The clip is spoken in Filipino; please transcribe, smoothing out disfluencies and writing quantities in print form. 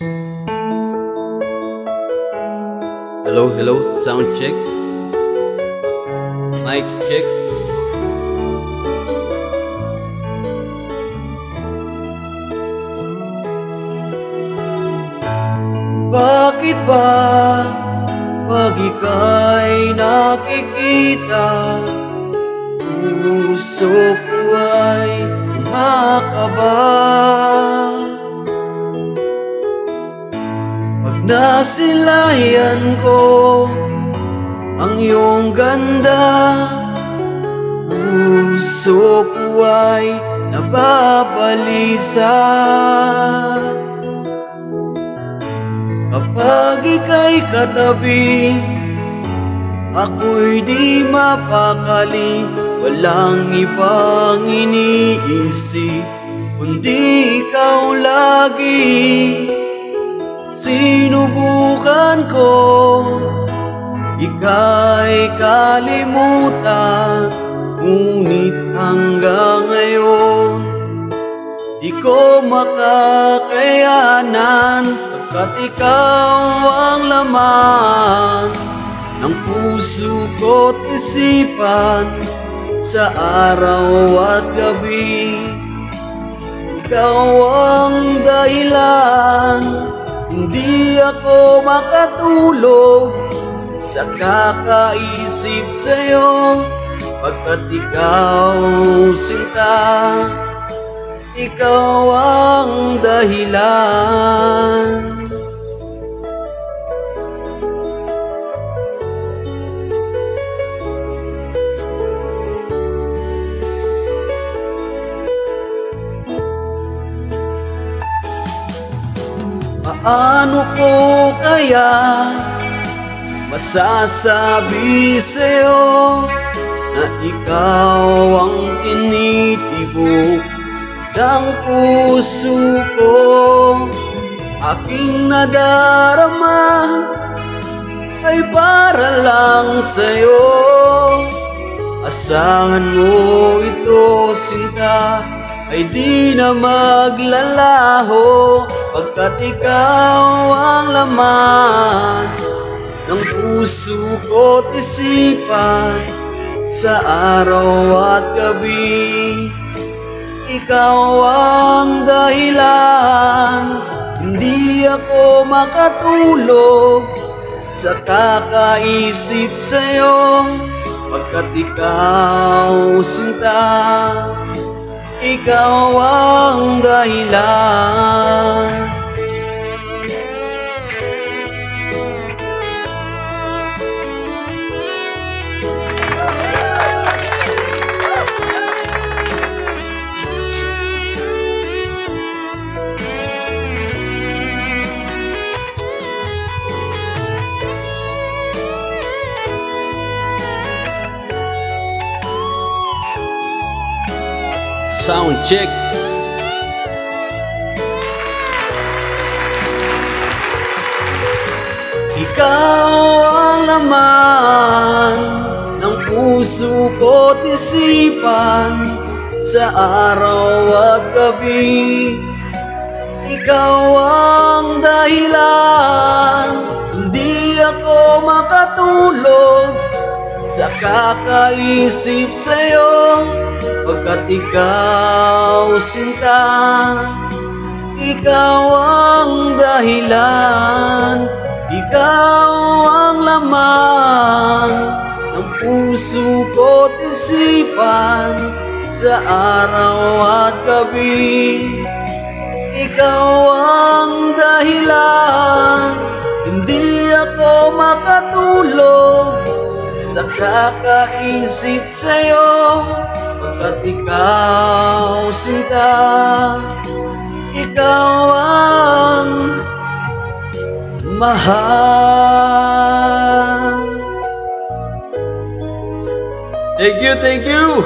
Hello, hello, sound check. Mic check. Bakit ba pag ika'y nakikita, puso ko ay kumakaba? Pag nasilayan ko ang iyong ganda, puso ko ay nababalisa. Kapag ika'y katabi, ako'y di mapakali. Walang ibang iniisip kundi ikaw lagi. Sinubukan ko ika'y kalimutan, ngunit hanggang ngayon di ko makakayanan. Pagkat ikaw ang laman ng puso ko't isipan, sa araw at gabi. Ikaw ang dahilan, hindi ako makatulog sa kakaisip sa'yo. Pagkat ikaw, sinta, ikaw ang dahilan. Paano ko kaya masasabi sa'yo na ikaw ang tinitibok ng puso ko? Aking nadarama ay para lang sa'yo. Asahan mo ito, sinta, ay di na maglalaho. Pagkat ikaw ang laman ng puso ko't isipan, sa araw at gabi. Ikaw ang dahilan, hindi ako makatulog sa kakaisip sa'yo. Pagkat ikaw, sinta, ikaw ang dahilan. Sound check. Ikaw ang laman ng puso ko't isipan, sa araw at gabi. Ikaw ang dahilan, hindi ako makatulog sa kakaisip sa'yo. Pagkat ikaw, sinta, ikaw ang dahilan. Ikaw ang laman ng puso ko't isipan, sa araw at gabi. Ikaw ang dahilan, hindi ako makatulog sa kakaisip sa'yo. Pagkat ikaw, sinta, ikaw ang mahal. Thank you, thank you.